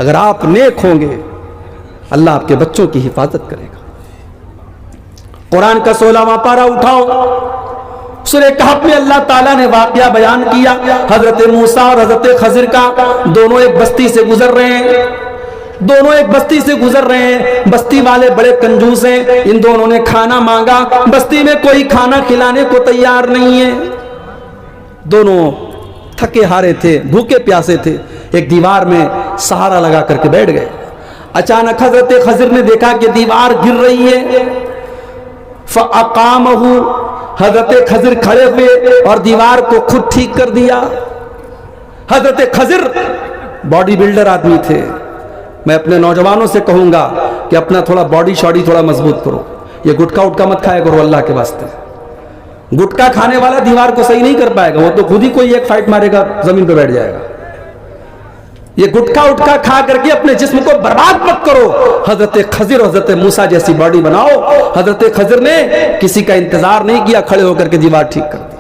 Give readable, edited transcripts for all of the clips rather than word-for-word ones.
अगर आप नेक होंगे अल्लाह आपके बच्चों की हिफाजत करेगा। कुरान का 16वां पारा उठाओ, सूरह कहफ में अल्लाह ताला ने वाकया बयान किया। हजरत मूसा और हजरत खजिर का, दोनों एक बस्ती से गुजर रहे हैं, दोनों एक बस्ती से गुजर रहे हैं। बस्ती वाले बड़े कंजूस हैं, इन दोनों ने खाना मांगा, बस्ती में कोई खाना खिलाने को तैयार नहीं है। दोनों थके हारे थे, भूखे प्यासे थे, एक दीवार में सहारा लगा करके बैठ गए। अचानक हजरत खजिर ने देखा कि दीवार गिर रही है। फ़अक़ामहु, हजरत खजिर खड़े हुए और दीवार को खुद ठीक कर दिया। हजरत खजिर बॉडी बिल्डर आदमी थे। मैं अपने नौजवानों से कहूंगा कि अपना थोड़ा बॉडी शॉडी थोड़ा मजबूत करो, ये गुटखा उटका मत खाया करो अल्लाह के वास्ते। गुटखा खाने वाला दीवार को सही नहीं कर पाएगा, वो तो खुद ही कोई एक फाइट मारेगा, जमीन पे बैठ जाएगा। ये गुटखा उटका खा करके अपने जिस्म को बर्बाद मत करो। हजरत खजिर और हजरत मूसा जैसी बॉडी बनाओ। हजरत खजिर ने किसी का इंतजार नहीं किया, खड़े होकर के दीवार ठीक कर दी।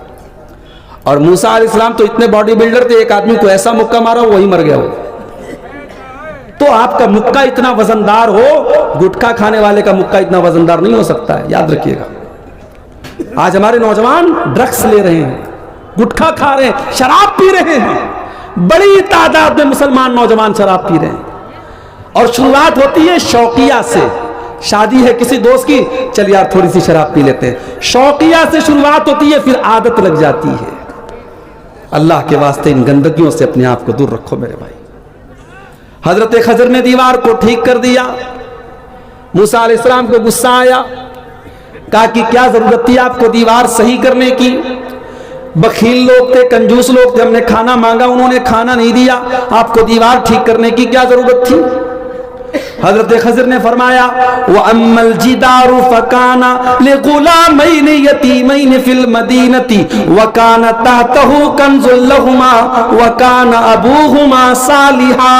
और मूसा अलैहिस्सलाम तो इतने बॉडी बिल्डर थे, एक आदमी को ऐसा मुक्का मारा वही मर गया हो। तो आपका मुक्का इतना वजनदार हो, गुटखा खाने वाले का मुक्का इतना वजनदार नहीं हो सकता है, याद रखिएगा। आज हमारे नौजवान ड्रग्स ले रहे हैं, गुटखा खा रहे हैं, शराब पी रहे हैं, बड़ी तादाद में मुसलमान नौजवान शराब पी रहे हैं। और शुरुआत होती है शौकिया से, शादी है किसी दोस्त की, चल यार थोड़ी सी शराब पी लेते हैं, शौकिया से शुरुआत होती है, फिर आदत लग जाती है। अल्लाह के वास्ते इन गंदगियों से अपने आप को दूर रखो मेरे भाई। हजरत खजर ने दीवार को ठीक कर दिया। मूसा अलैहिस्सलाम को गुस्सा आया, कहा कि क्या जरूरत थी आपको दीवार सही करने की? बखील लोग थे, कंजूस लोग थे, हमने खाना मांगा उन्होंने खाना नहीं दिया, आपको दीवार ठीक करने की क्या जरूरत थी? हजरत खजिर ने फरमाया, व अम्मल जिदारु फकाना लिगुलामैन यतीमैन फिल मदीनती व काना तहतहु कंजुल लहुमा व काना अबूहुमा सालिहा।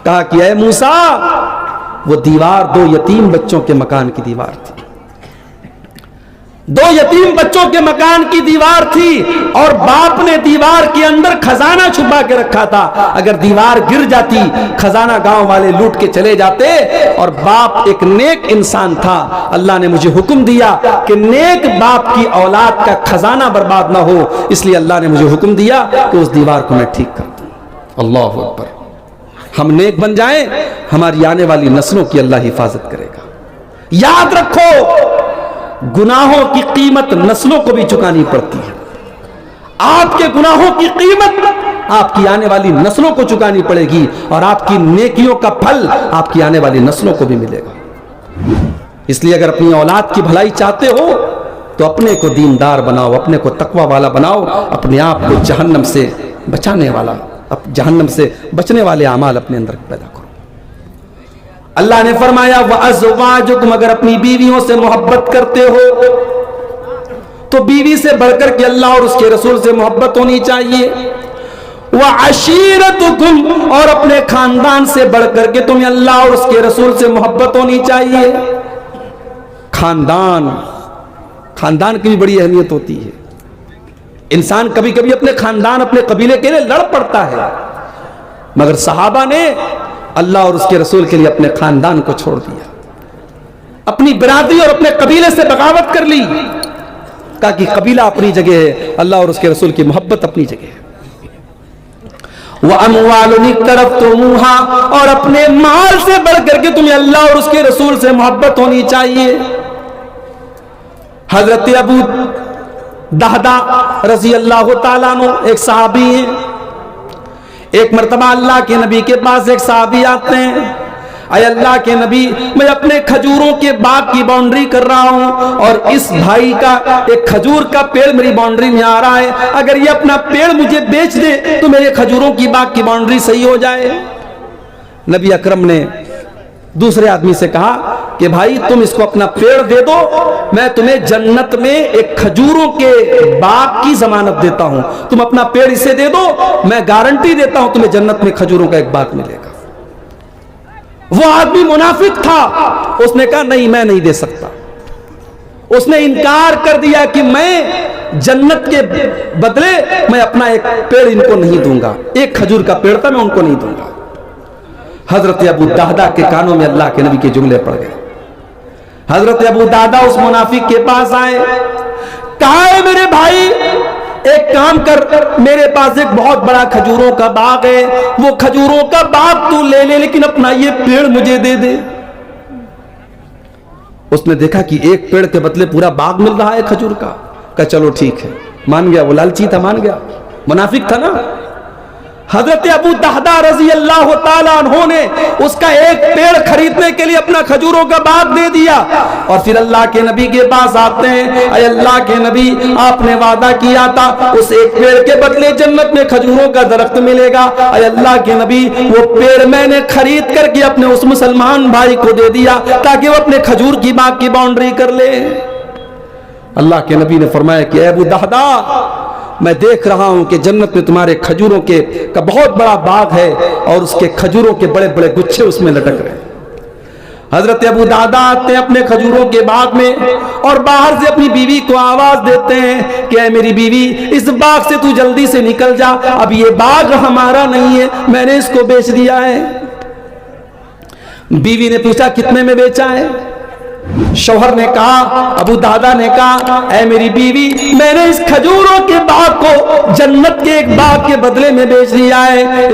कहा कि ऐ मूसा, वो दीवार दो यतीम बच्चों के मकान की दीवार थी, दो यतीम बच्चों के मकान की दीवार थी, और बाप ने दीवार के अंदर खजाना छुपा के रखा था। अगर दीवार गिर जाती, खजाना गांव वाले लूट के चले जाते। और बाप एक नेक इंसान था, अल्लाह ने मुझे हुक्म दिया कि नेक बाप की औलाद का खजाना बर्बाद ना हो, इसलिए अल्लाह ने मुझे हुक्म दिया कि उस दीवार को मैं ठीक कर दूं। अल्लाह अकबर। हम नेक बन जाएं, हमारी आने वाली नस्लों की अल्लाह हिफाजत करेगा। याद रखो, गुनाहों की कीमत नस्लों को भी चुकानी पड़ती है। आपके गुनाहों की कीमत आपकी आने वाली नस्लों को चुकानी पड़ेगी, और आपकी नेकियों का फल आपकी आने वाली नस्लों को भी मिलेगा। इसलिए अगर अपनी औलाद की भलाई चाहते हो तो अपने को दीनदार बनाओ, अपने को तकवा वाला बनाओ, अपने आप को जहन्नम से बचाने वाला, जहन्नम से बचने वाले अमाल अपने अंदर पैदा करो। अल्लाह ने फरमाया, व अज़वाजुकुम, अगर अपनी बीवियों से मोहब्बत करते हो तो बीवी से बढ़कर के अल्लाह और उसके रसूल से मोहब्बत होनी चाहिए। व अशीरतुकुम, और अपने खानदान से बढ़कर के तुम्हें अल्लाह और उसके रसूल से मोहब्बत होनी चाहिए। खानदान, खानदान की भी बड़ी अहमियत होती है। इंसान कभी कभी अपने खानदान, अपने कबीले के लिए लड़ पड़ता है, मगर सहाबा ने अल्लाह और उसके रसूल के लिए अपने खानदान को छोड़ दिया, अपनी बिरादरी और अपने कबीले से बगावत कर ली। कहा कि कबीला अपनी जगह है, अल्लाह और उसके रसूल की मोहब्बत अपनी जगह है। वह अमवालुन इक्तरफ्तुमूहा, और अपने माल से बढ़कर के तुम्हें अल्लाह और उसके रसूल से मोहब्बत होनी चाहिए। हजरत अबू दहदा रजी अल्लाह ताला अन्हु एक सहाबी हैं। एक मर्तबा अल्लाह के नबी के पास एक सहाबी आते हैं, अय अल्लाह के नबी, मैं अपने खजूरों के बाग की बाउंड्री कर रहा हूं, और इस भाई का एक खजूर का पेड़ मेरी बाउंड्री में आ रहा है, अगर ये अपना पेड़ मुझे बेच दे तो मेरे खजूरों की बाग की बाउंड्री सही हो जाए। नबी अकरम ने दूसरे आदमी से कहा कि भाई तुम इसको अपना पेड़ दे दो, मैं तुम्हें जन्नत में एक खजूरों के बाग की जमानत देता हूं, तुम अपना पेड़ इसे दे दो, मैं गारंटी देता हूं तुम्हें जन्नत में खजूरों का एक बाग मिलेगा। वो आदमी मुनाफिक था, उसने कहा नहीं मैं नहीं दे सकता। उसने इनकार कर दिया कि मैं जन्नत के बदले मैं अपना एक पेड़ इनको नहीं दूंगा, एक खजूर का पेड़ था मैं उनको नहीं दूंगा। हजरत अबू दादा के कानों में अल्लाह के नबी के जुमले पड़ गए। हजरत अबू दादा उस मुनाफिक के पास आए, कहा है मेरे भाई एक काम कर, मेरे पास एक बहुत बड़ा खजूरों का बाग है, वो खजूरों का बाग तू ले ले, लेकिन अपना ये पेड़ मुझे दे दे। उसने देखा कि एक पेड़ के बदले पूरा बाग मिल रहा है खजूर का, कहा चलो ठीक है, मान गया। वो लालची था, मान गया, मुनाफिक था ना। हजरत अबू दादा रजी अल्लाह ताला अन्हु ने उसका एक पेड़ खरीदने के लिए अपना खजूरों का बाग दे दिया। और फिर अल्लाह के नबी के पास आते हैं, अरे अल्लाह के नबी आपने वादा किया था उस एक पेड़ के बदले जन्नत में खजूरों का दरख्त मिलेगा। अरे अल्लाह के नबी वो पेड़ मैंने खरीद करके अपने उस मुसलमान भाई को दे दिया ताकि वो अपने खजूर की बाग की बाउंड्री कर ले। अल्लाह के नबी ने फरमाया कि अबू दादा मैं देख रहा हूं कि जन्नत में तुम्हारे खजूरों के का बहुत बड़ा बाग है और उसके खजूरों के बड़े बड़े गुच्छे उसमें लटक रहे हैं। हजरत अबू दादा आते हैं अपने खजूरों के बाग में और बाहर से अपनी बीवी को आवाज देते हैं कि मेरी बीवी इस बाग से तू जल्दी से निकल जा, अब ये बाग हमारा नहीं है, मैंने इसको बेच दिया है। बीवी ने पूछा कितने में बेचा है? शौहर ने कहा, अबू दादा ने कहा, ऐ मेरी बीवी मैंने इस खजूरों के बाग को जन्नत के एक बाग के बदले में बेच दिया है।